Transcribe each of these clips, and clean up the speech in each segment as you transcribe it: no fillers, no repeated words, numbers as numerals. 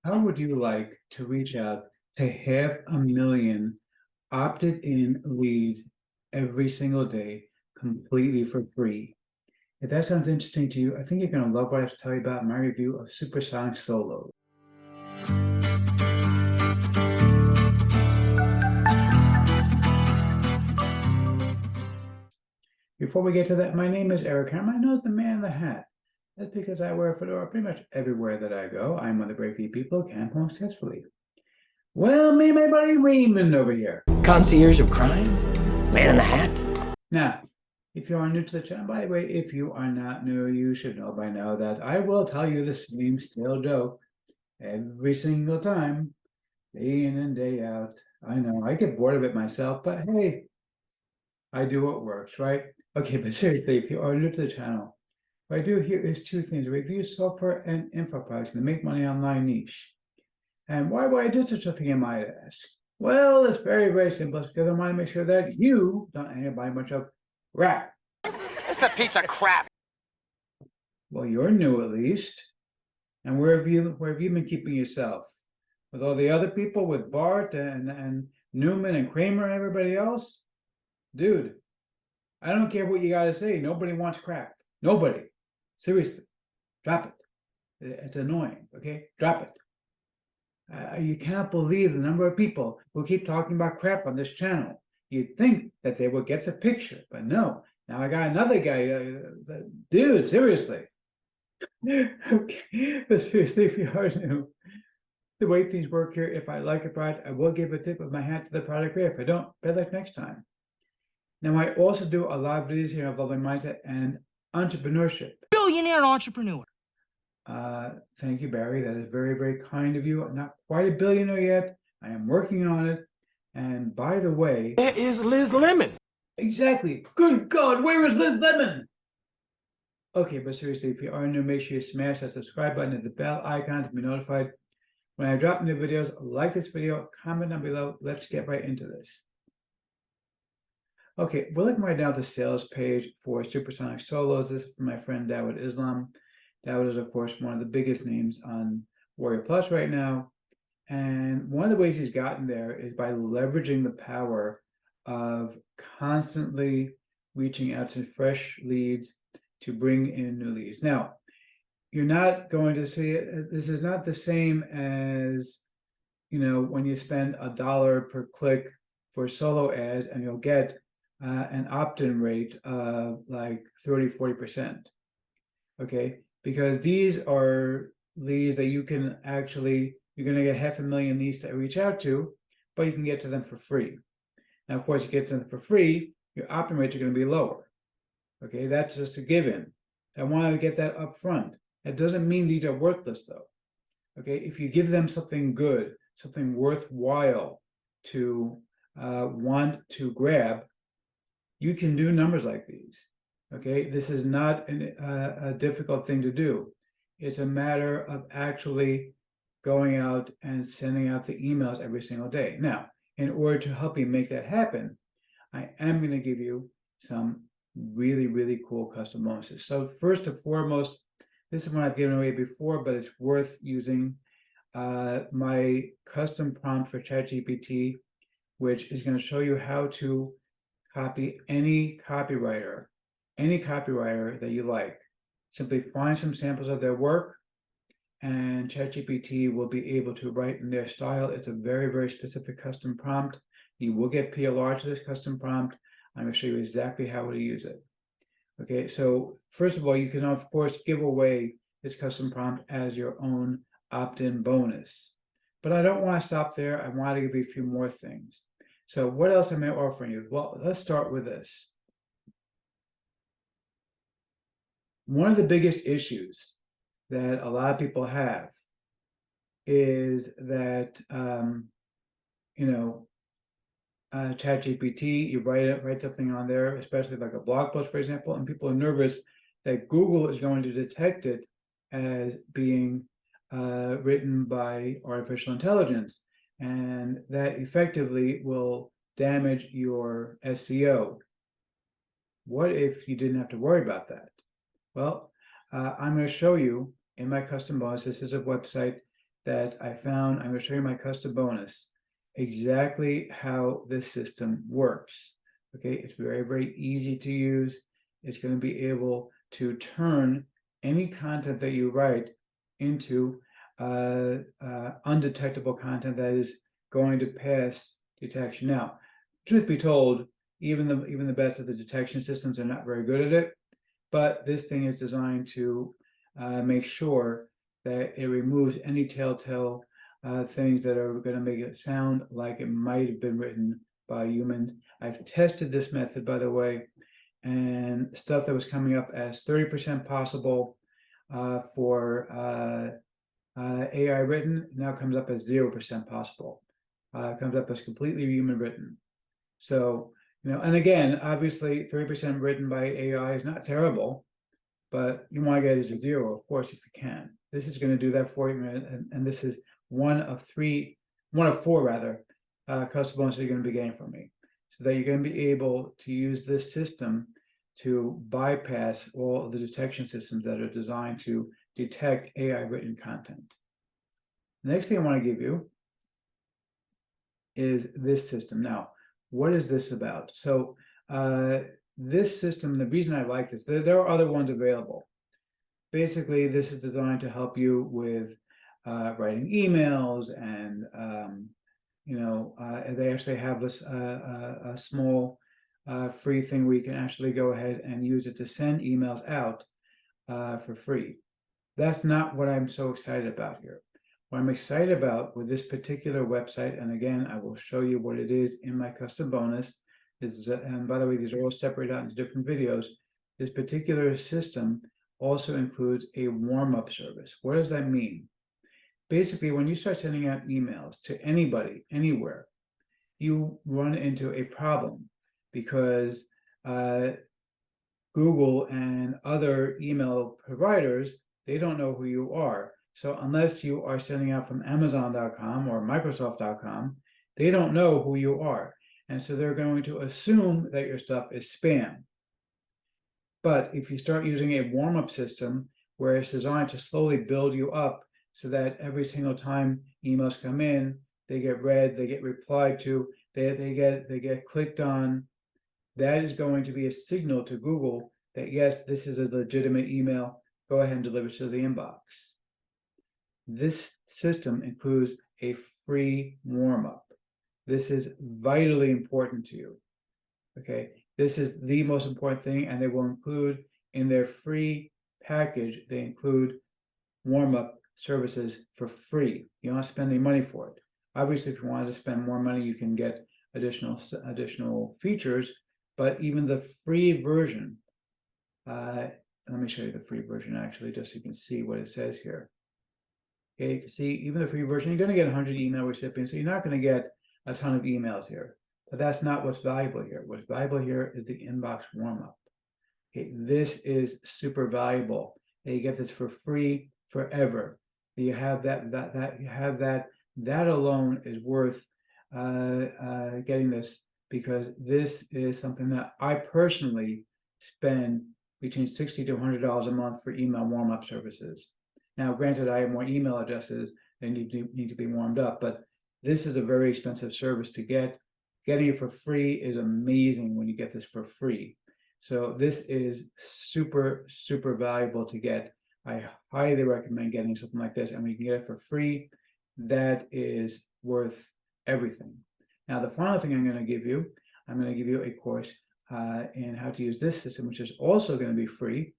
How would you like to reach out to 500,000 opted in leads every single day completely for free? If that sounds interesting to you, I think you're going to love what I have to tell you about my review of Supersonic Solo. Before we get to that, my name is Eric Ham. I know the man in the hat. That's because I wear a fedora pretty much everywhere that I go. I'm one of the very few people who can home successfully. Well, me and my buddy Raymond over here. Concierge of crime? Man in the hat? Now, if you are new to the channel, by the way, if you are not new, you should know by now that I will tell you the same stale joke every single time, day in and day out. I know, I get bored of it myself, but hey, I do what works, right? Okay, but seriously, if you are new to the channel, what I do here is two things: review software and info products in the make money online niche. And why would I do such a thing, you might ask? Well, it's very, very simple. It's because I want to make sure that you don't end up buying a bunch of crap. It's a piece of crap. Well, you're new at least. And where have you been keeping yourself? With all the other people, with Bart and Newman and Kramer and everybody else? Dude, I don't care what you gotta say. Nobody wants crap. Nobody. Seriously. Drop it. It's annoying, okay? Drop it. You cannot believe the number of people who keep talking about crap on this channel. You'd think that they would get the picture, but no. Now I got another guy. Dude, seriously. Okay, but seriously, if you are new, the way things work here, if I like a product, I will give a tip of my hat to the product creator. If I don't, bad luck next time. Now, I also do a lot of videos here involving mindset and entrepreneurship. Billionaire entrepreneur. Thank you, Barry. That is very, very kind of you. I'm not quite a billionaire yet. I am working on it. And by the way, There is Liz Lemon. exactly. Good God, where is Liz Lemon? Okay, but seriously, if you are new, make sure you smash that subscribe button and the bell icon to be notified when I drop new videos. Like this video, comment down below. Let's get right into this. Okay, we're looking right now at the sales page for Supersonic Solos. This is from my friend Dawud Islam. Dawud is, of course, one of the biggest names on Warrior Plus right now. And one of the ways he's gotten there is by leveraging the power of constantly reaching out to fresh leads to bring in new leads. Now, you're not going to see it. This is not the same as, when you spend $1 per click for solo ads and you'll get an opt-in rate of like 30-40%. Okay, because these are leads that you can actually, you're going to get 500,000 leads to reach out to, but you can get to them for free. Now, of course, you get to them for free, your opt-in rates are going to be lower. Okay, that's just a given. I want to get that up front. That doesn't mean these are worthless, though. Okay, if you give them something good, something worthwhile to want to grab, you can do numbers like these. Okay, this is not a difficult thing to do. It's a matter of actually going out and sending out the emails every single day. Now, in order to help you make that happen, I am going to give you some really, really cool custom bonuses. So first and foremost, this is one I've given away before, but it's worth using. My custom prompt for ChatGPT, which is going to show you how to copy any copywriter that you like. Simply find some samples of their work, and ChatGPT will be able to write in their style. It's a very, very specific custom prompt. You will get PLR to this custom prompt. I'm going to show you exactly how to use it. Okay, so first of all, you can, of course, give away this custom prompt as your own opt-in bonus. But I don't want to stop there. I want to give you a few more things. So what else am I offering you? Well, let's start with this. One of the biggest issues that a lot of people have is that, ChatGPT, you write something on there, especially like a blog post, for example, and people are nervous that Google is going to detect it as being written by artificial intelligence, and that effectively will damage your SEO. What if you didn't have to worry about that? Well, I'm going to show you in my custom bonus. This is a website that I found. I'm going to show you my custom bonus, exactly how this system works. Okay, it's very, very easy to use. It's going to be able to turn any content that you write into undetectable content that is going to pass detection. Now, truth be told, even the best of the detection systems are not very good at it, but this thing is designed to make sure that it removes any telltale things that are going to make it sound like it might have been written by humans. I've tested this method, by the way, and stuff that was coming up as 30% possible for AI written now comes up as 0% possible. It comes up as completely human written. So, and again, obviously 30% written by AI is not terrible, but you want to get it to 0, of course, if you can. This is going to do that for you, and this is one of four rather, custom bonuses you're going to be getting from me, so that you're going to be able to use this system to bypass all of the detection systems that are designed to detect AI written content. The next thing I want to give you is this system. Now, what is this about? So this system, the reason I like this, there are other ones available. Basically, this is designed to help you with writing emails, and they actually have a small free thing where you can actually go ahead and use it to send emails out for free. That's not what I'm so excited about here. What I'm excited about with this particular website, and again, I will show you what it is in my custom bonus, and by the way, these are all separated out into different videos. This particular system also includes a warm-up service. What does that mean? Basically, when you start sending out emails to anybody, anywhere, you run into a problem because Google and other email providers, they don't know who you are. So unless you are sending out from Amazon.com or Microsoft.com, they don't know who you are. And so they're going to assume that your stuff is spam. But if you start using a warm-up system where it's designed to slowly build you up so that every single time emails come in, they get read, they get replied to, they get clicked on, that is going to be a signal to Google that yes, this is a legitimate email. Go ahead and deliver it to the inbox. This system includes a free warm-up. This is vitally important to you. Okay, this is the most important thing, and they will include in their free package, they include warm-up services for free. You don't have to spend any money for it. Obviously, if you wanted to spend more money, you can get additional features, but even the free version, let me show you the free version actually, just so you can see what it says here. Okay, you can see even the free version, you're going to get 100 email recipients, so you're not going to get a ton of emails here. But that's not what's valuable here. What's valuable here is the inbox warm-up. Okay, this is super valuable. And you get this for free forever. You have that alone is worth getting this, because this is something that I personally spend between $60 to $100 a month for email warm-up services. Now, granted, I have more email addresses that need to be warmed up, but this is a very expensive service to get. Getting it for free is amazing when you get this for free. So this is super, super valuable to get. I highly recommend getting something like this, and when you can get it for free, that is worth everything. Now, the final thing I'm going to give you a course in how to use this system, which is also going to be free,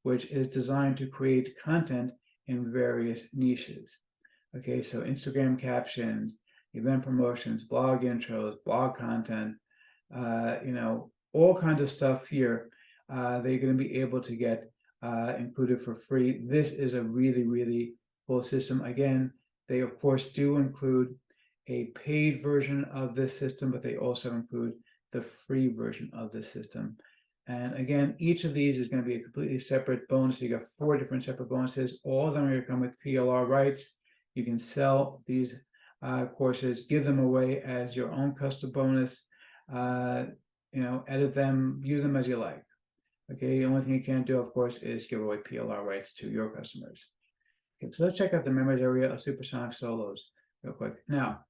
which is designed to create content in various niches. Okay, so Instagram captions, event promotions, blog intros, blog content, all kinds of stuff here that you're going to be able to get included for free. This is a really, really cool system. Again, they of course do include a paid version of this system, but they also include the free version of this system. And again, each of these is going to be a completely separate bonus. You got 4 different separate bonuses. All of them are going to come with PLR rights. You can sell these courses, give them away as your own custom bonus, edit them, use them as you like. Okay, the only thing you can't do, of course, is give away PLR rights to your customers. Okay, so let's check out the members area of Supersonic Solos real quick. Now,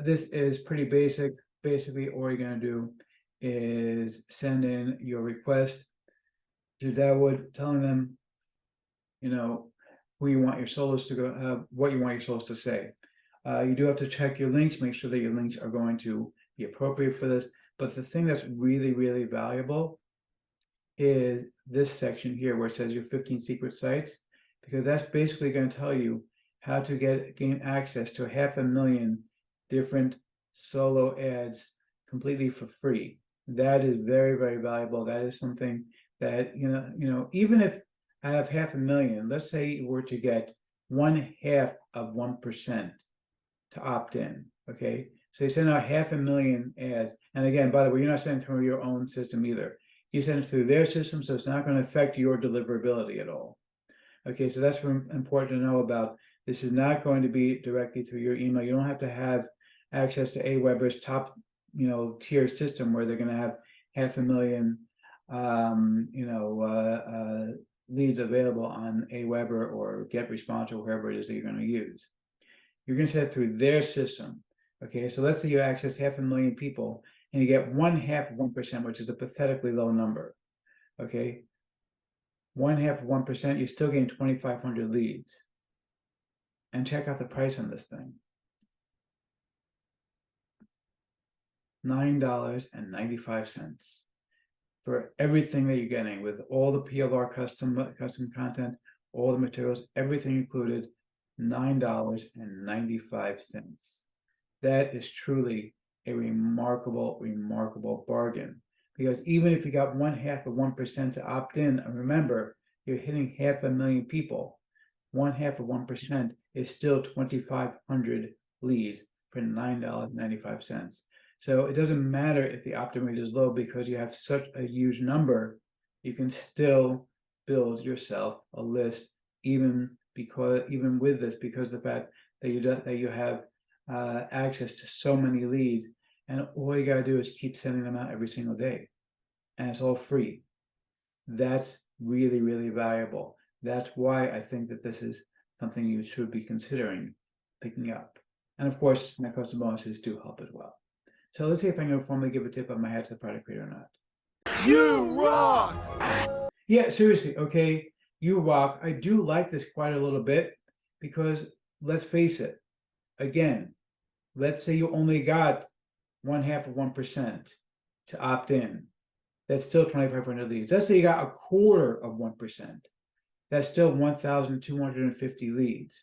this is pretty basic. Basically, all you're going to do is send in your request to Dawood, telling them, you know, who you want your solos to go, what you want your solos to say. You do have to check your links, make sure that your links are going to be appropriate for this. But the thing that's really, really valuable is this section here where it says your 15 secret sites, because that's basically going to tell you how to gain access to 500,000 different solo ads completely for free. That is very, very valuable. That is something that, even if out of 500,000, let's say you were to get 0.5% to opt in, okay? So you send out 500,000 ads. And again, by the way, you're not sending through your own system either. You send it through their system, so it's not going to affect your deliverability at all. Okay, so that's important to know about. This is not going to be directly through your email. You don't have to have access to Aweber's top, tier system where they're going to have 500,000, leads available on Aweber or GetResponse or wherever it is that you're going to use. You're going to send it through their system. Okay, so let's say you access 500,000 people and you get 0.5%, which is a pathetically low number. Okay, 0.5%, you're still getting 2,500 leads. And check out the price on this thing. $9.95 for everything that you're getting, with all the PLR custom content, all the materials, everything included, $9.95. That is truly a remarkable, remarkable bargain. Because even if you got 0.5% to opt in, and remember, you're hitting 500,000 people, 0.5% is still 2,500 leads for $9.95. So it doesn't matter if the opt-in rate is low, because you have such a huge number, you can still build yourself a list, even with this, because the fact that you have access to so many leads, and all you got to do is keep sending them out every single day, and it's all free. That's really, really valuable. That's why I think that this is something you should be considering picking up. And of course, my custom bonuses do help as well. So let's see if I can formally give a tip on my hat to the product creator or not. You rock! Yeah, seriously, okay, you rock. I do like this quite a little bit, because let's face it, again, let's say you only got 0.5% to opt in. That's still 2,500 leads. Let's say you got 0.25%. That's still 1,250 leads.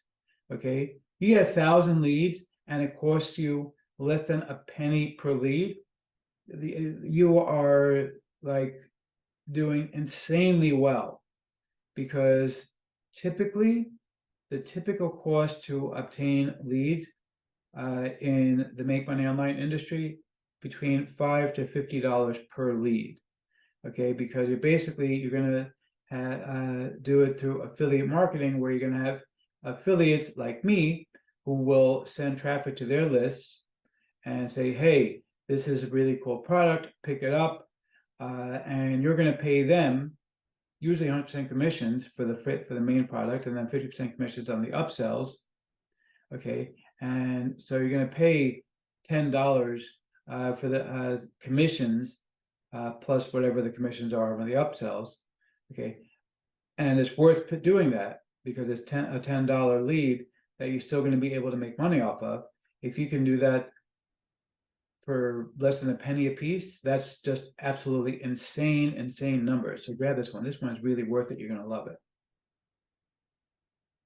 Okay, you get 1,000 leads and it costs you less than a penny per lead. You are like doing insanely well, because typically the typical cost to obtain leads in the Make Money Online industry between $5 to $50 per lead. Okay, because you're going to do it through affiliate marketing, where you're going to have affiliates like me who will send traffic to their lists and say, hey, this is a really cool product, pick it up, and you're going to pay them usually 100% commissions for the main product, and then 50% commissions on the upsells. Okay, and so you're going to pay $10 for the commissions, plus whatever the commissions are on the upsells. Okay, and it's worth doing that, because it's a $10 lead that you're still going to be able to make money off of. If you can do that for less than a penny a piece, that's just absolutely insane numbers. So grab this one. This one is really worth it. You're going to love it.